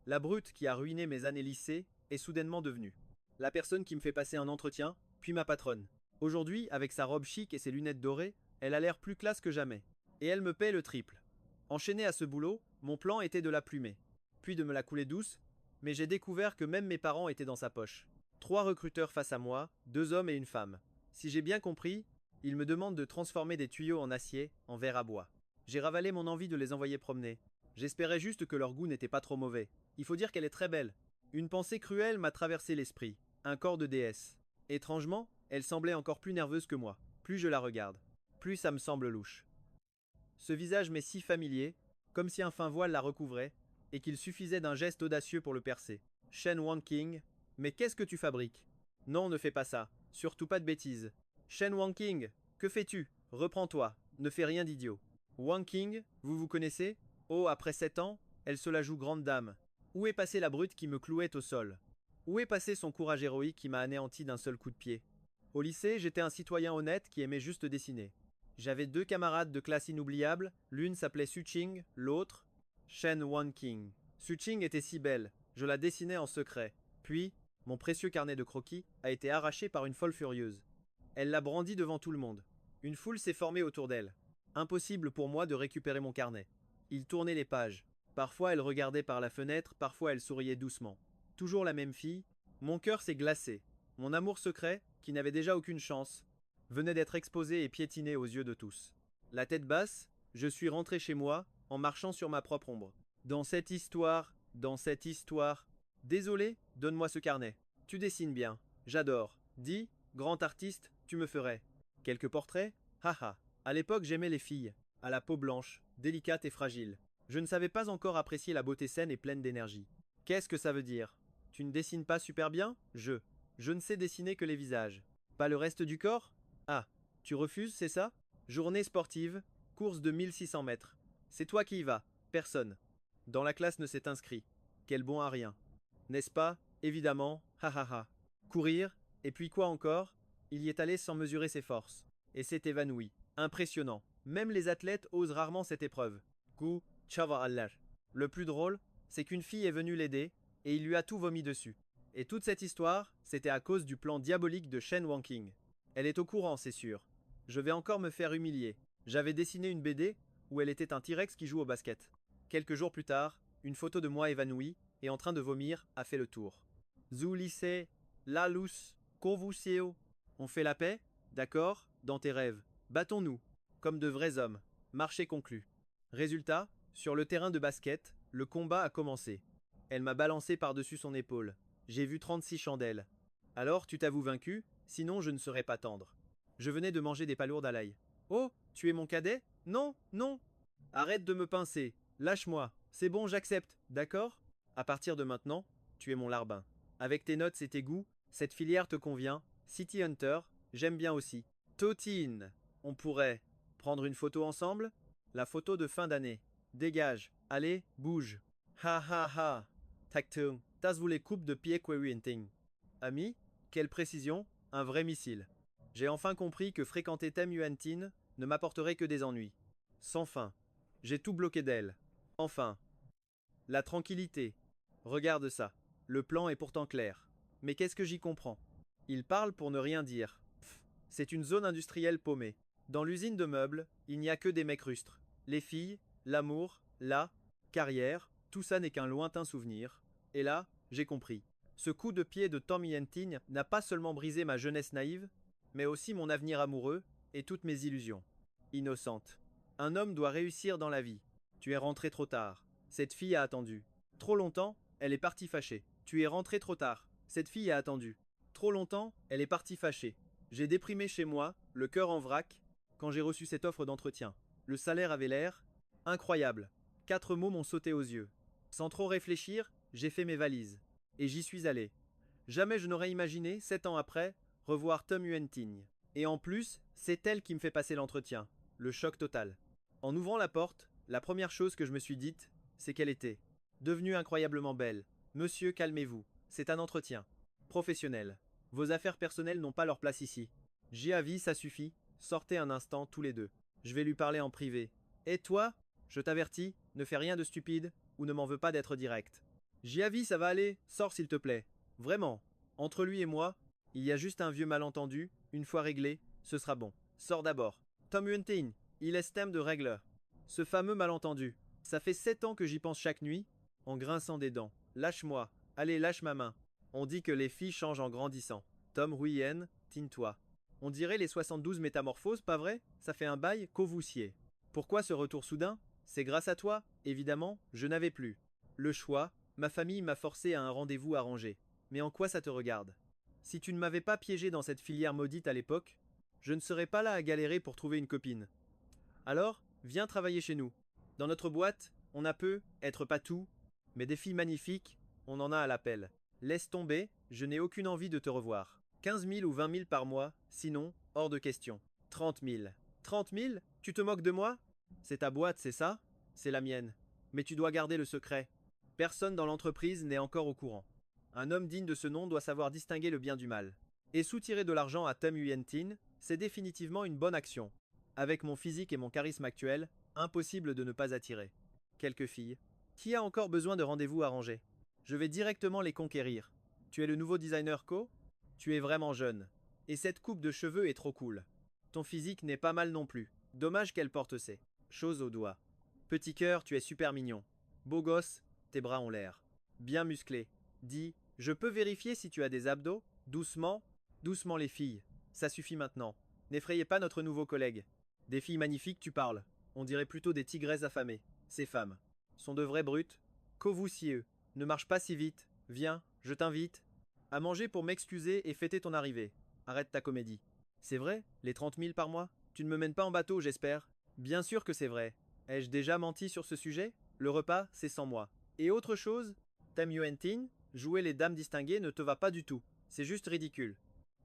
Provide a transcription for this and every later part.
La brute qui a ruiné mes années lycée est soudainement devenue la personne qui me fait passer un entretien, puis ma patronne. Aujourd'hui, avec sa robe chic et ses lunettes dorées, elle a l'air plus classe que jamais. Et elle me paie le triple. Enchaîné à ce boulot, mon plan était de la plumer, puis de me la couler douce, mais j'ai découvert que même mes parents étaient dans sa poche. Trois recruteurs face à moi, deux hommes et une femme. Si j'ai bien compris, ils me demandent de transformer des tuyaux en acier, en verre à bois. J'ai ravalé mon envie de les envoyer promener. J'espérais juste que leur goût n'était pas trop mauvais. Il faut dire qu'elle est très belle. Une pensée cruelle m'a traversé l'esprit. Un corps de déesse. Étrangement, elle semblait encore plus nerveuse que moi. Plus je la regarde, plus ça me semble louche. Ce visage m'est si familier, comme si un fin voile la recouvrait, et qu'il suffisait d'un geste audacieux pour le percer. Shen Wanking, mais qu'est-ce que tu fabriques? Non, ne fais pas ça, surtout pas de bêtises. Shen Wanking, que fais-tu? Reprends-toi, ne fais rien d'idiot. Wanking, vous vous connaissez? Oh, après 7 ans, elle se la joue grande dame. Où est passée la brute qui me clouait au sol? Où est passé son courage héroïque qui m'a anéanti d'un seul coup de pied? Au lycée, j'étais un citoyen honnête qui aimait juste dessiner. J'avais deux camarades de classe inoubliables, l'une s'appelait Suching, l'autre, Shen Wanking. Suching était si belle, je la dessinais en secret. Puis, mon précieux carnet de croquis a été arraché par une folle furieuse. Elle l'a brandi devant tout le monde. Une foule s'est formée autour d'elle. Impossible pour moi de récupérer mon carnet. Il tournait les pages. Parfois elle regardait par la fenêtre, parfois elle souriait doucement. Toujours la même fille. Mon cœur s'est glacé. Mon amour secret, qui n'avait déjà aucune chance, venait d'être exposé et piétiné aux yeux de tous. La tête basse, je suis rentré chez moi, en marchant sur ma propre ombre. Dans cette histoire. Désolé, donne-moi ce carnet. Tu dessines bien. J'adore. Dis, grand artiste, tu me ferais. Quelques portraits? Haha. À l'époque, j'aimais les filles, à la peau blanche, délicate et fragile. Je ne savais pas encore apprécier la beauté saine et pleine d'énergie. Qu'est-ce que ça veut dire? Tu ne dessines pas super bien? Je ne sais dessiner que les visages. Pas le reste du corps? Ah, tu refuses, c'est ça? Journée sportive, course de 1600 mètres. C'est toi qui y vas, personne. Dans la classe ne s'est inscrit. Quel bon à rien. N'est-ce pas? Évidemment, ha ha ha. Courir, et puis quoi encore? Il y est allé sans mesurer ses forces. Et s'est évanoui. Impressionnant. Même les athlètes osent rarement cette épreuve. Gu, Chava Allah. Le plus drôle, c'est qu'une fille est venue l'aider, et il lui a tout vomi dessus. Et toute cette histoire, c'était à cause du plan diabolique de Shen Wanking. Elle est au courant, c'est sûr. Je vais encore me faire humilier. J'avais dessiné une BD où elle était un T-Rex qui joue au basket. Quelques jours plus tard, une photo de moi évanouie et en train de vomir a fait le tour. Zu lycée, la lus, convusio. On fait la paix? D'accord, dans tes rêves. Battons-nous, comme de vrais hommes. Marché conclu. Résultat, sur le terrain de basket, le combat a commencé. Elle m'a balancé par-dessus son épaule. J'ai vu 36 chandelles. Alors, tu t'avoues vaincu, sinon je ne serais pas tendre. Je venais de manger des palourdes à l'ail. Oh, tu es mon cadet? Non, non. Arrête de me pincer. Lâche-moi. C'est bon, j'accepte, d'accord? À partir de maintenant, tu es mon larbin. Avec tes notes et tes goûts, cette filière te convient. City Hunter, j'aime bien aussi. Totine. On pourrait prendre une photo ensemble? La photo de fin d'année. Dégage. Allez, bouge. Ha ha ha. Tactung. Tas voulait coupe de pied Quewienting. Ami? Quelle précision, un vrai missile. J'ai enfin compris que fréquenter Tam Yuan-Tin ne m'apporterait que des ennuis. Sans fin. J'ai tout bloqué d'elle. Enfin. La tranquillité. Regarde ça. Le plan est pourtant clair. Mais qu'est-ce que j'y comprends? Il parle pour ne rien dire. Pff, c'est une zone industrielle paumée. Dans l'usine de meubles, il n'y a que des mecs rustres. Les filles, l'amour, la carrière, tout ça n'est qu'un lointain souvenir. Et là, j'ai compris. Ce coup de pied de Tom Yentin n'a pas seulement brisé ma jeunesse naïve, mais aussi mon avenir amoureux et toutes mes illusions. Innocente. Un homme doit réussir dans la vie. Tu es rentré trop tard. Cette fille a attendu. Trop longtemps, elle est partie fâchée. Tu es rentré trop tard. Cette fille a attendu. Trop longtemps, elle est partie fâchée. J'ai déprimé chez moi, le cœur en vrac, quand j'ai reçu cette offre d'entretien. Le salaire avait l'air incroyable. 4 mots m'ont sauté aux yeux. Sans trop réfléchir, j'ai fait mes valises. Et j'y suis allé. Jamais je n'aurais imaginé, 7 ans après, revoir Tom Yuan-Ting. Et en plus, c'est elle qui me fait passer l'entretien. Le choc total. En ouvrant la porte, la première chose que je me suis dite, c'est qu'elle était devenue incroyablement belle. Monsieur, calmez-vous. C'est un entretien. Professionnel. Vos affaires personnelles n'ont pas leur place ici. J'y avis, ça suffit. Sortez un instant, tous les deux. Je vais lui parler en privé. Et toi? Je t'avertis, ne fais rien de stupide, ou ne m'en veux pas d'être direct. Jiavi, ça va aller, sors s'il te plaît. Vraiment. Entre lui et moi, il y a juste un vieux malentendu, une fois réglé, ce sera bon. Sors d'abord. Tom Yunting, il est thème de règle. Ce fameux malentendu. Ça fait 7 ans que j'y pense chaque nuit, en grinçant des dents. Lâche-moi. Allez, lâche ma main. On dit que les filles changent en grandissant. Tom Huyen, tine-toi. On dirait les 72 métamorphoses, pas vrai? Ça fait un bail qu'au-voussier. Pourquoi ce retour soudain? C'est grâce à toi, évidemment, je n'avais plus. Le choix, ma famille m'a forcé à un rendez-vous arrangé. Mais en quoi ça te regarde? Si tu ne m'avais pas piégé dans cette filière maudite à l'époque, je ne serais pas là à galérer pour trouver une copine. Alors, viens travailler chez nous. Dans notre boîte, on a peu, être pas tout, mais des filles magnifiques, on en a à l'appel. Laisse tomber, je n'ai aucune envie de te revoir. 15 000 ou 20 000 par mois, sinon, hors de question. 30 000. 30 000? Tu te moques de moi? C'est ta boîte, c'est ça? C'est la mienne. Mais tu dois garder le secret. Personne dans l'entreprise n'est encore au courant. Un homme digne de ce nom doit savoir distinguer le bien du mal. Et soutirer de l'argent à Tom Yuentin, c'est définitivement une bonne action. Avec mon physique et mon charisme actuel, impossible de ne pas attirer. Quelques filles. Qui a encore besoin de rendez-vous arrangés? Je vais directement les conquérir. Tu es le nouveau designer co? Tu es vraiment jeune. Et cette coupe de cheveux est trop cool. Ton physique n'est pas mal non plus. Dommage qu'elle porte ces choses au doigt. Petit cœur, tu es super mignon. Beau gosse, tes bras ont l'air bien musclés. Dis, je peux vérifier si tu as des abdos? Doucement, doucement les filles. Ça suffit maintenant. N'effrayez pas notre nouveau collègue. Des filles magnifiques, tu parles. On dirait plutôt des tigresses affamées. Ces femmes sont de vraies brutes. Qu'au-vous-sieux. Ne marche pas si vite. Viens, je t'invite à manger pour m'excuser et fêter ton arrivée. Arrête ta comédie. C'est vrai, les 30 000 par mois? Tu ne me mènes pas en bateau, j'espère. Bien sûr que c'est vrai. Ai-je déjà menti sur ce sujet? Le repas, c'est sans moi. Et autre chose, Tam Yuentin, jouer les dames distinguées ne te va pas du tout. C'est juste ridicule.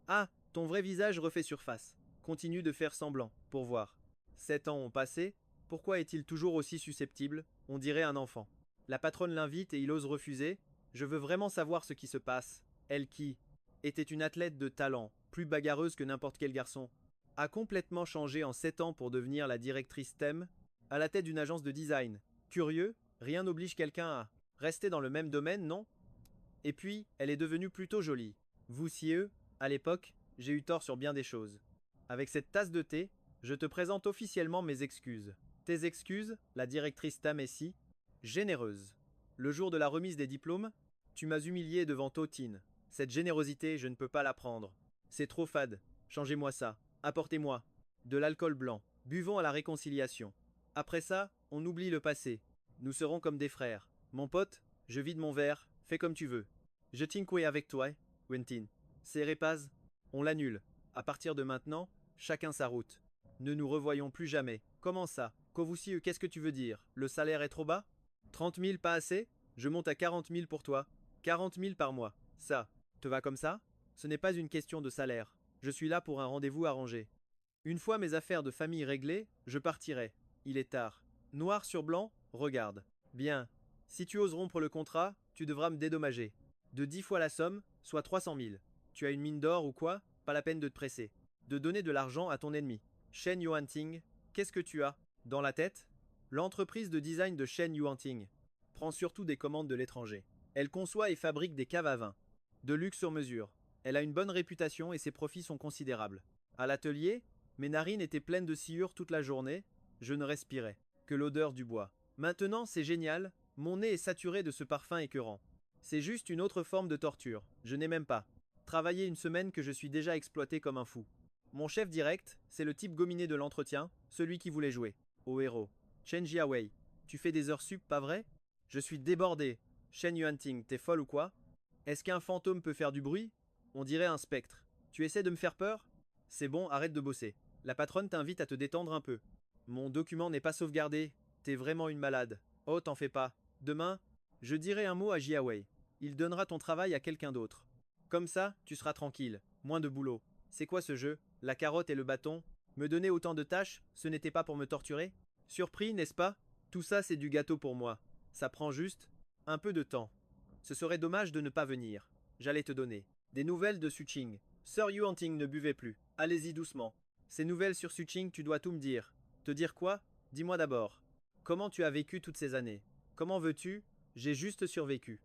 Ah, ton vrai visage refait surface. Continue de faire semblant, pour voir. 7 ans ont passé, pourquoi est-il toujours aussi susceptible? On dirait un enfant. La patronne l'invite et il ose refuser. Je veux vraiment savoir ce qui se passe. Elle qui était une athlète de talent, plus bagarreuse que n'importe quel garçon, a complètement changé en 7 ans pour devenir la directrice thème, à la tête d'une agence de design. Curieux, rien n'oblige quelqu'un à rester dans le même domaine, non? Et puis, elle est devenue plutôt jolie. Vous sieux, à l'époque, j'ai eu tort sur bien des choses. Avec cette tasse de thé, je te présente officiellement mes excuses. Tes excuses, la directrice Tamessi, généreuse. Le jour de la remise des diplômes, tu m'as humilié devant Totine. Cette générosité, je ne peux pas la prendre. C'est trop fade. Changez-moi ça. Apportez-moi de l'alcool blanc. Buvons à la réconciliation. Après ça, on oublie le passé. Nous serons comme des frères. Mon pote, je vide mon verre. Fais comme tu veux. Je tinque avec toi, Wentin. C'est Repaz. On l'annule. À partir de maintenant, chacun sa route. Ne nous revoyons plus jamais. Comment ça? Kovusiu, qu'est-ce que tu veux dire? Le salaire est trop bas? 30 000 pas assez? Je monte à 40 000 pour toi. 40 000 par mois. Ça, te va comme ça? Ce n'est pas une question de salaire. Je suis là pour un rendez-vous arrangé. Une fois mes affaires de famille réglées, je partirai. Il est tard. Noir sur blanc, regarde. Bien. Si tu oses rompre le contrat, tu devras me dédommager. De 10 fois la somme, soit 300 000. Tu as une mine d'or ou quoi? Pas la peine de te presser. De donner de l'argent à ton ennemi. Shen Yuanting, qu'est-ce que tu as dans la tête? L'entreprise de design de Shen Yuanting prend surtout des commandes de l'étranger. Elle conçoit et fabrique des caves à vin. De luxe sur mesure. Elle a une bonne réputation et ses profits sont considérables. À l'atelier, mes narines étaient pleines de sciure toute la journée, je ne respirais que l'odeur du bois. Maintenant, c'est génial, mon nez est saturé de ce parfum écœurant. C'est juste une autre forme de torture, je n'ai même pas travaillé une semaine que je suis déjà exploité comme un fou. Mon chef direct, c'est le type gominé de l'entretien, celui qui voulait jouer au héros. Chen Jiawei, tu fais des heures sup, pas vrai? Je suis débordé. Shen Yuanting, t'es folle ou quoi? Est-ce qu'un fantôme peut faire du bruit? On dirait un spectre. Tu essaies de me faire peur? C'est bon, arrête de bosser. La patronne t'invite à te détendre un peu. Mon document n'est pas sauvegardé. T'es vraiment une malade. Oh, t'en fais pas. Demain, je dirai un mot à Jiawei. Il donnera ton travail à quelqu'un d'autre. Comme ça, tu seras tranquille. Moins de boulot. C'est quoi ce jeu? La carotte et le bâton? Me donner autant de tâches, ce n'était pas pour me torturer? Surpris, n'est-ce pas? Tout ça, c'est du gâteau pour moi. Ça prend juste un peu de temps. Ce serait dommage de ne pas venir. J'allais te donner des nouvelles de Suching. Sir Yuanting ne buvait plus. Allez-y doucement. Ces nouvelles sur Suching, tu dois tout me dire. Te dire quoi? Dis-moi d'abord. Comment tu as vécu toutes ces années? Comment veux-tu? J'ai juste survécu.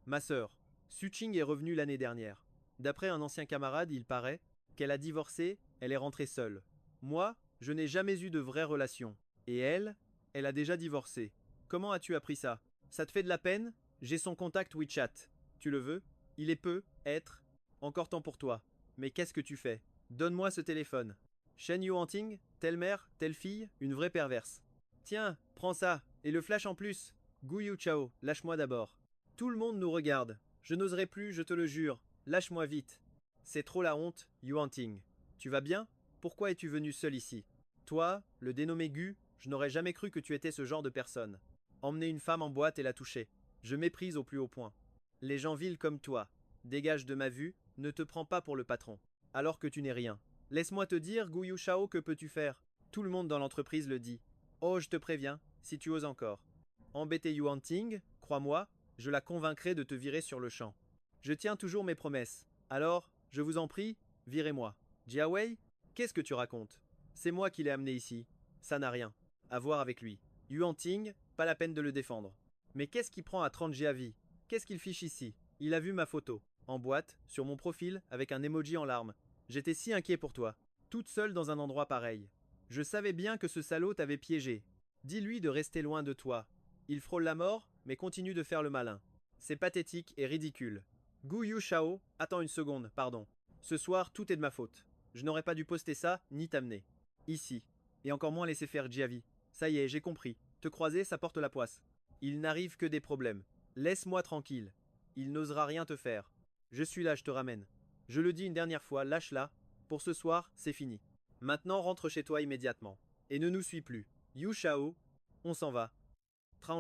Ma sœur. Suching est revenue l'année dernière. D'après un ancien camarade, il paraît qu'elle a divorcé, elle est rentrée seule. Moi, je n'ai jamais eu de vraie relation. Et elle, elle a déjà divorcé. Comment as-tu appris ça? Ça te fait de la peine? J'ai son contact WeChat. Tu le veux? Il est peu, être. Encore temps pour toi. Mais qu'est-ce que tu fais? Donne-moi ce téléphone. Shen Yuanting, telle mère, telle fille, une vraie perverse. Tiens, prends ça, et le flash en plus. Gu Yu Chao, lâche-moi d'abord. Tout le monde nous regarde. Je n'oserai plus, je te le jure. Lâche-moi vite. C'est trop la honte, Yuanting. Tu vas bien? Pourquoi es-tu venu seul ici? Toi, le dénommé Gu, je n'aurais jamais cru que tu étais ce genre de personne. Emmener une femme en boîte et la toucher. Je méprise au plus haut point. Les gens vils comme toi. Dégage de ma vue, ne te prends pas pour le patron. Alors que tu n'es rien. Laisse-moi te dire, Gu Yu Shao, que peux-tu faire? Tout le monde dans l'entreprise le dit. Oh, je te préviens, si tu oses encore. Embêter Yuan Ting, crois-moi, je la convaincrai de te virer sur le champ. Je tiens toujours mes promesses. Alors, je vous en prie, virez-moi. Jiawei, qu'est-ce que tu racontes? C'est moi qui l'ai amené ici. Ça n'a rien à voir avec lui. Yuan Ting, pas la peine de le défendre. Mais qu'est-ce qui prend à 30 Jiavi? Qu'est-ce qu'il fiche ici? Il a vu ma photo, en boîte, sur mon profil, avec un emoji en larmes. J'étais si inquiet pour toi, toute seule dans un endroit pareil. Je savais bien que ce salaud t'avait piégé. Dis-lui de rester loin de toi. Il frôle la mort, mais continue de faire le malin. C'est pathétique et ridicule. Gu Yu Shao, attends une seconde, pardon. Ce soir, tout est de ma faute. Je n'aurais pas dû poster ça, ni t'amener. Ici. Et encore moins laisser faire Jiavi. Ça y est, j'ai compris. Te croiser, ça porte la poisse. Il n'arrive que des problèmes. Laisse-moi tranquille. Il n'osera rien te faire. Je suis là, je te ramène. Je le dis une dernière fois, lâche-la. Pour ce soir, c'est fini. Maintenant, rentre chez toi immédiatement. Et ne nous suis plus. Yu Shao, on s'en va.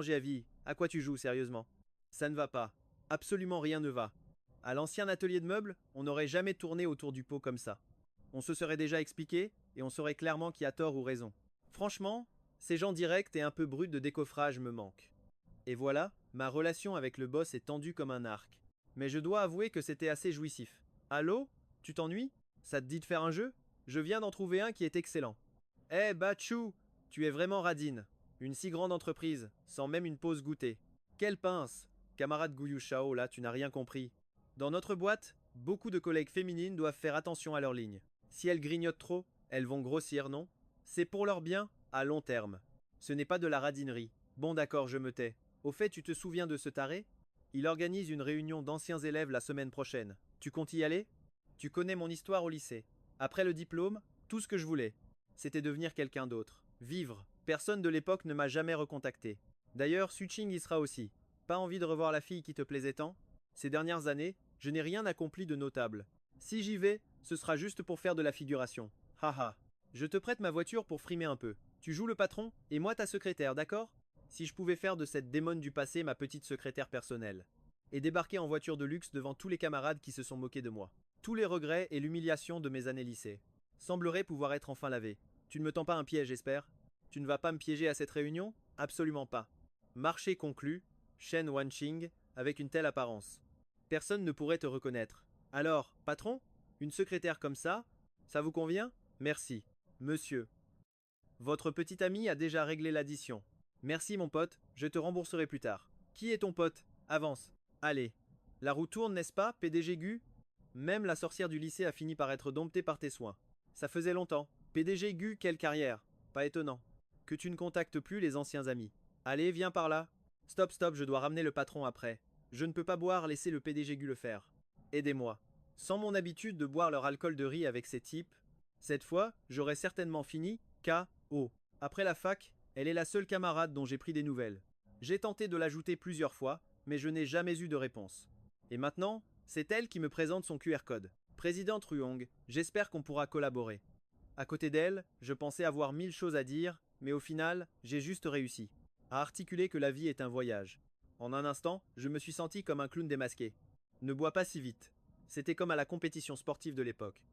Jiavi, à quoi tu joues sérieusement? Ça ne va pas. Absolument rien ne va. À l'ancien atelier de meubles, on n'aurait jamais tourné autour du pot comme ça. On se serait déjà expliqué, et on saurait clairement qui a tort ou raison. Franchement, ces gens directs et un peu bruts de décoffrage me manquent. Et voilà, ma relation avec le boss est tendue comme un arc. Mais je dois avouer que c'était assez jouissif. Allô? Tu t'ennuies? Ça te dit de faire un jeu? Je viens d'en trouver un qui est excellent. Eh Bachou, tu es vraiment radine. Une si grande entreprise, sans même une pause goûter. Quelle pince! Camarade Gu Shao, là, tu n'as rien compris. Dans notre boîte, beaucoup de collègues féminines doivent faire attention à leur ligne. Si elles grignotent trop, elles vont grossir, non? C'est pour leur bien, à long terme. Ce n'est pas de la radinerie. Bon d'accord, je me tais. Au fait, tu te souviens de ce taré? Il organise une réunion d'anciens élèves la semaine prochaine. Tu comptes y aller? Tu connais mon histoire au lycée. Après le diplôme, tout ce que je voulais, c'était devenir quelqu'un d'autre. Vivre. Personne de l'époque ne m'a jamais recontacté. D'ailleurs, Suching y sera aussi. Pas envie de revoir la fille qui te plaisait tant? Ces dernières années, je n'ai rien accompli de notable. Si j'y vais, ce sera juste pour faire de la figuration. Haha. Je te prête ma voiture pour frimer un peu. Tu joues le patron, et moi ta secrétaire, d'accord? Si je pouvais faire de cette démone du passé ma petite secrétaire personnelle. Et débarquer en voiture de luxe devant tous les camarades qui se sont moqués de moi. Tous les regrets et l'humiliation de mes années lycée sembleraient pouvoir être enfin lavés. Tu ne me tends pas un piège, j'espère? Tu ne vas pas me piéger à cette réunion? Absolument pas. Marché conclu, Shen Wanqing, avec une telle apparence. Personne ne pourrait te reconnaître. Alors, patron? Une secrétaire comme ça vous convient? Merci. Monsieur. Votre petit ami a déjà réglé l'addition. Merci mon pote, je te rembourserai plus tard. Qui est ton pote? Avance. Allez. La roue tourne, n'est-ce pas, PDG Gu? Même la sorcière du lycée a fini par être domptée par tes soins. Ça faisait longtemps. PDG Gu, quelle carrière. Pas étonnant. Que tu ne contactes plus les anciens amis. Allez, viens par là. Stop, stop, je dois ramener le patron après. Je ne peux pas boire, laisser le PDG Gu le faire. Aidez-moi. Sans mon habitude de boire leur alcool de riz avec ces types, cette fois, j'aurais certainement fini K.O. Après la fac, elle est la seule camarade dont j'ai pris des nouvelles. J'ai tenté de l'ajouter plusieurs fois, mais je n'ai jamais eu de réponse. Et maintenant, c'est elle qui me présente son QR code. Présidente Ruong, j'espère qu'on pourra collaborer. À côté d'elle, je pensais avoir 1000 choses à dire, mais au final, j'ai juste réussi à articuler que la vie est un voyage. En un instant, je me suis senti comme un clown démasqué. Ne bois pas si vite. C'était comme à la compétition sportive de l'époque.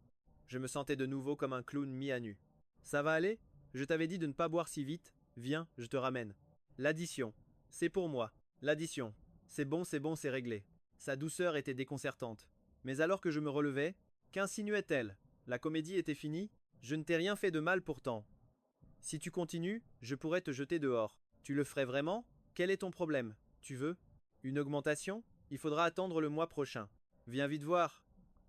Je me sentais de nouveau comme un clown mis à nu. Ça va aller? Je t'avais dit de ne pas boire si vite. Viens, je te ramène. L'addition. C'est pour moi. L'addition. C'est bon, c'est réglé. Sa douceur était déconcertante. Mais alors que je me relevais, qu'insinuait-elle? La comédie était finie? Je ne t'ai rien fait de mal pourtant. Si tu continues, je pourrais te jeter dehors. Tu le ferais vraiment? Quel est ton problème? Tu veux une augmentation? Il faudra attendre le mois prochain. Viens vite voir.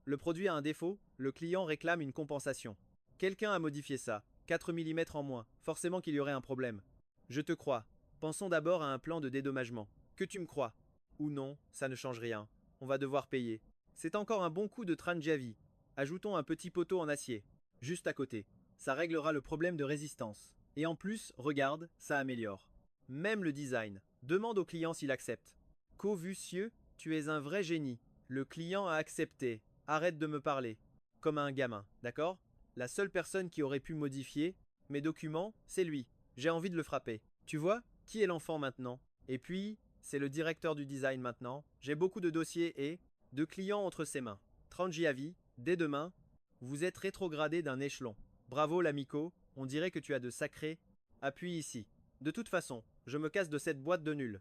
Le produit a un défaut, le client réclame une compensation. Quelqu'un a modifié ça. 4 mm en moins. Forcément qu'il y aurait un problème. Je te crois. Pensons d'abord à un plan de dédommagement. Que tu me crois. Ou non, ça ne change rien. On va devoir payer. C'est encore un bon coup de Tranjavi. Ajoutons un petit poteau en acier. Juste à côté. Ça réglera le problème de résistance. Et en plus, regarde, ça améliore. Même le design. Demande au client s'il accepte. Covussieux, tu es un vrai génie. Le client a accepté. Arrête de me parler. Comme à un gamin, d'accord? La seule personne qui aurait pu modifier mes documents, c'est lui. J'ai envie de le frapper. Tu vois, qui est l'enfant maintenant? Et puis, c'est le directeur du design maintenant. J'ai beaucoup de dossiers et de clients entre ses mains. Trangiavi, dès demain, vous êtes rétrogradé d'un échelon. Bravo l'amico, on dirait que tu as de sacrés. Appuie ici. De toute façon, je me casse de cette boîte de nuls.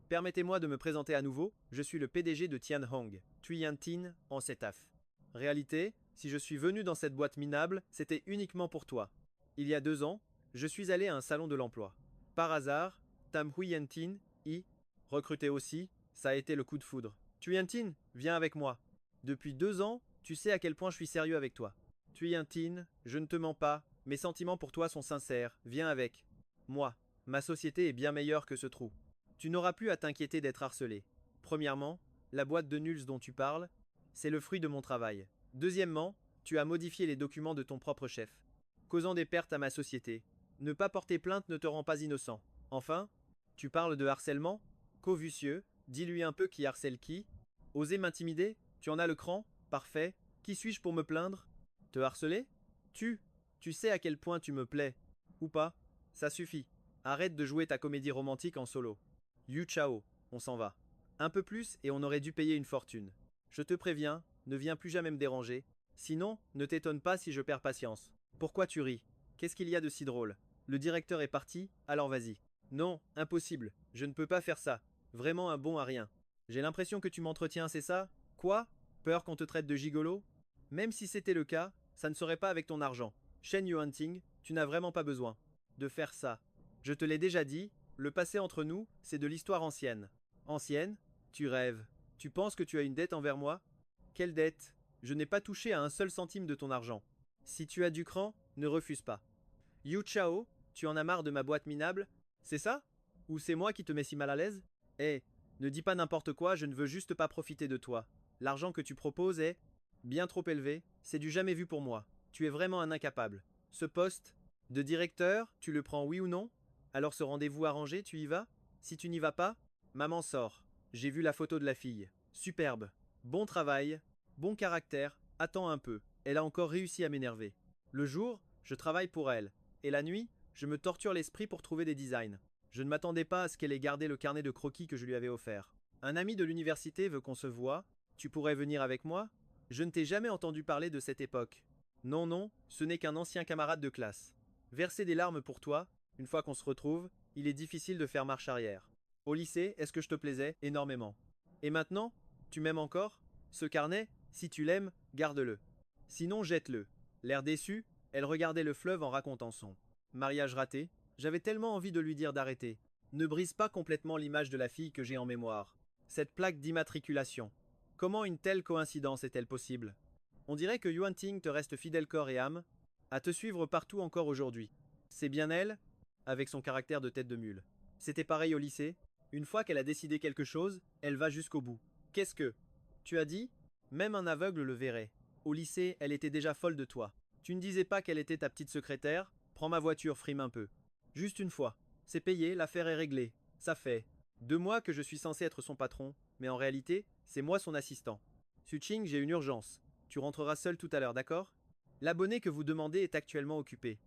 Permettez-moi de me présenter à nouveau, je suis le PDG de Tianhong, Tuyantin en CETAF. Réalité, si je suis venu dans cette boîte minable, c'était uniquement pour toi. Il y a 2 ans, je suis allé à un salon de l'emploi. Par hasard, Tam Huyantin y recruté aussi, ça a été le coup de foudre. Tuyantin, viens avec moi. Depuis 2 ans, tu sais à quel point je suis sérieux avec toi. Tuyantin, je ne te mens pas, mes sentiments pour toi sont sincères, viens avec. Moi, ma société est bien meilleure que ce trou. Tu n'auras plus à t'inquiéter d'être harcelé. Premièrement, la boîte de nuls dont tu parles, c'est le fruit de mon travail. Deuxièmement, tu as modifié les documents de ton propre chef, causant des pertes à ma société. Ne pas porter plainte ne te rend pas innocent. Enfin, tu parles de harcèlement? Covussieux, dis-lui un peu qui harcèle qui. Oser m'intimider? Tu en as le cran? Parfait. Qui suis-je pour me plaindre? Te harceler? Tu sais à quel point tu me plais. Ou pas? Ça suffit. Arrête de jouer ta comédie romantique en solo. Yu Chao, on s'en va. Un peu plus et on aurait dû payer une fortune. Je te préviens, ne viens plus jamais me déranger. Sinon, ne t'étonne pas si je perds patience. Pourquoi tu ris? Qu'est-ce qu'il y a de si drôle? Le directeur est parti, alors vas-y. Non, impossible, je ne peux pas faire ça. Vraiment un bon à rien. J'ai l'impression que tu m'entretiens, c'est ça? Quoi? Peur qu'on te traite de gigolo? Même si c'était le cas, ça ne serait pas avec ton argent. Shen Yuanting, tu n'as vraiment pas besoin de faire ça. Je te l'ai déjà dit, le passé entre nous, c'est de l'histoire ancienne. Ancienne? Tu rêves. Tu penses que tu as une dette envers moi? Quelle dette? Je n'ai pas touché à un seul centime de ton argent. Si tu as du cran, ne refuse pas. Yu Chao, tu en as marre de ma boîte minable? C'est ça? Ou c'est moi qui te mets si mal à l'aise? Eh, ne dis pas n'importe quoi, je ne veux juste pas profiter de toi. L'argent que tu proposes est bien trop élevé, c'est du jamais vu pour moi. Tu es vraiment un incapable. Ce poste de directeur, tu le prends oui ou non? Alors ce rendez-vous arrangé, tu y vas? Si tu n'y vas pas, maman sort. J'ai vu la photo de la fille. Superbe. Bon travail. Bon caractère. Attends un peu. Elle a encore réussi à m'énerver. Le jour, je travaille pour elle. Et la nuit, je me torture l'esprit pour trouver des designs. Je ne m'attendais pas à ce qu'elle ait gardé le carnet de croquis que je lui avais offert. Un ami de l'université veut qu'on se voie. Tu pourrais venir avec moi? Je ne t'ai jamais entendu parler de cette époque. Non, non, ce n'est qu'un ancien camarade de classe. Verser des larmes pour toi, une fois qu'on se retrouve, il est difficile de faire marche arrière. Au lycée, est-ce que je te plaisais? Énormément. Et maintenant? Tu m'aimes encore? Ce carnet, si tu l'aimes, garde-le. Sinon, jette-le. L'air déçu, elle regardait le fleuve en racontant son mariage raté. J'avais tellement envie de lui dire d'arrêter. Ne brise pas complètement l'image de la fille que j'ai en mémoire. Cette plaque d'immatriculation. Comment une telle coïncidence est-elle possible? On dirait que Yuan Ting te reste fidèle corps et âme, à te suivre partout encore aujourd'hui. C'est bien elle, avec son caractère de tête de mule. C'était pareil au lycée. Une fois qu'elle a décidé quelque chose, elle va jusqu'au bout. Qu'est-ce que? Tu as dit? Même un aveugle le verrait. Au lycée, elle était déjà folle de toi. Tu ne disais pas qu'elle était ta petite secrétaire? Prends ma voiture, frime un peu. Juste une fois. C'est payé, l'affaire est réglée. Ça fait 2 mois que je suis censé être son patron, mais en réalité, c'est moi son assistant. Suching, j'ai une urgence. Tu rentreras seul tout à l'heure, d'accord? L'abonné que vous demandez est actuellement occupé.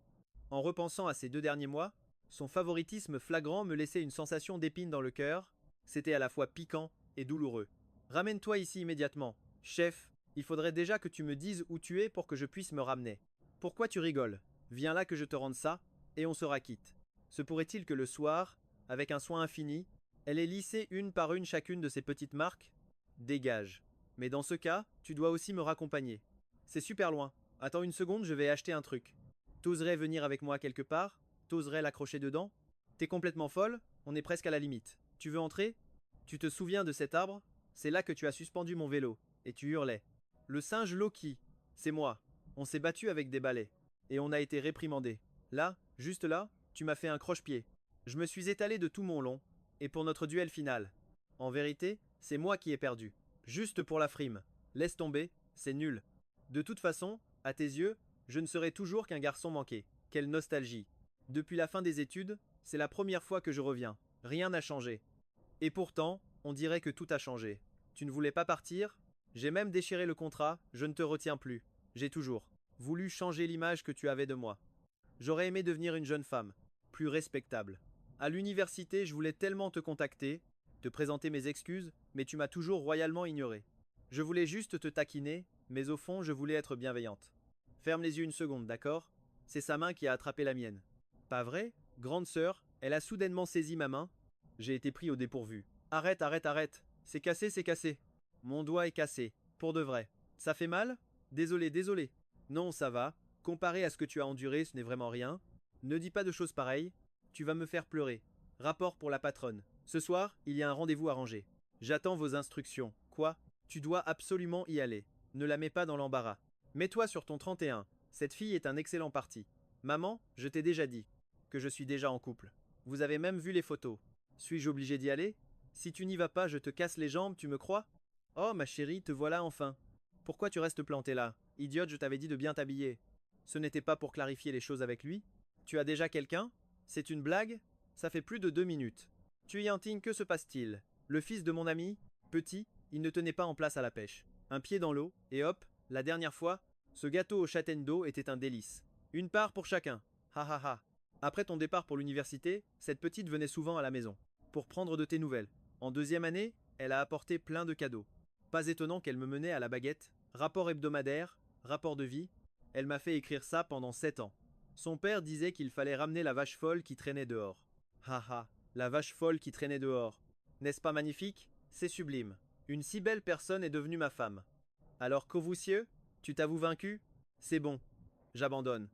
En repensant à ces 2 derniers mois, son favoritisme flagrant me laissait une sensation d'épine dans le cœur. C'était à la fois piquant et douloureux. Ramène-toi ici immédiatement. Chef, il faudrait déjà que tu me dises où tu es pour que je puisse me ramener. Pourquoi tu rigoles? Viens là que je te rende ça, et on sera quitte. Se pourrait-il que le soir, avec un soin infini, elle ait lissé une par une chacune de ces petites marques? Dégage. Mais dans ce cas, tu dois aussi me raccompagner. C'est super loin. Attends une seconde, je vais acheter un truc. T'oserais venir avec moi quelque part? T'oserais l'accrocher dedans? T'es complètement folle? On est presque à la limite. Tu veux entrer? Tu te souviens de cet arbre? C'est là que tu as suspendu mon vélo, et tu hurlais. Le singe Loki, c'est moi. On s'est battu avec des balais, et on a été réprimandé. Là, juste là, tu m'as fait un croche-pied. Je me suis étalé de tout mon long, et pour notre duel final. En vérité, c'est moi qui ai perdu. Juste pour la frime. Laisse tomber, c'est nul. De toute façon, à tes yeux, je ne serai toujours qu'un garçon manqué. Quelle nostalgie. Depuis la fin des études, c'est la première fois que je reviens. Rien n'a changé. Et pourtant, on dirait que tout a changé. Tu ne voulais pas partir? J'ai même déchiré le contrat, je ne te retiens plus. J'ai toujours voulu changer l'image que tu avais de moi. J'aurais aimé devenir une jeune femme, plus respectable. À l'université, je voulais tellement te contacter, te présenter mes excuses, mais tu m'as toujours royalement ignoré. Je voulais juste te taquiner, mais au fond, je voulais être bienveillante. Ferme les yeux une seconde, d'accord? C'est sa main qui a attrapé la mienne. Pas vrai? Grande sœur, elle a soudainement saisi ma main. J'ai été pris au dépourvu. Arrête, arrête, arrête. C'est cassé, c'est cassé. Mon doigt est cassé. Pour de vrai. Ça fait mal? Désolé, désolé. Non, ça va. Comparé à ce que tu as enduré, ce n'est vraiment rien. Ne dis pas de choses pareilles. Tu vas me faire pleurer. Rapport pour la patronne. Ce soir, il y a un rendez-vous arrangé. J'attends vos instructions. Quoi? Tu dois absolument y aller. Ne la mets pas dans l'embarras. Mets-toi sur ton 31. Cette fille est un excellent parti. Maman, je t'ai déjà dit que je suis déjà en couple. Vous avez même vu les photos. Suis-je obligé d'y aller? Si tu n'y vas pas, je te casse les jambes, tu me crois? Oh, ma chérie, te voilà enfin. Pourquoi tu restes plantée là? Idiote, je t'avais dit de bien t'habiller. Ce n'était pas pour clarifier les choses avec lui? Tu as déjà quelqu'un? C'est une blague? Ça fait plus de 2 minutes. Tu y intignes, que se passe-t-il? Le fils de mon ami? Petit, il ne tenait pas en place à la pêche. Un pied dans l'eau, et hop, la dernière fois, ce gâteau aux châtaignes d'eau était un délice. Une part pour chacun. Ha ha ha. Après ton départ pour l'université, cette petite venait souvent à la maison, pour prendre de tes nouvelles. En deuxième année, elle a apporté plein de cadeaux. Pas étonnant qu'elle me menait à la baguette, rapport hebdomadaire, rapport de vie. Elle m'a fait écrire ça pendant 7 ans. Son père disait qu'il fallait ramener la vache folle qui traînait dehors. Ha ha, la vache folle qui traînait dehors. N'est-ce pas magnifique? C'est sublime. Une si belle personne est devenue ma femme. Alors Courvoisier, tu t'avoues vaincu? C'est bon. J'abandonne.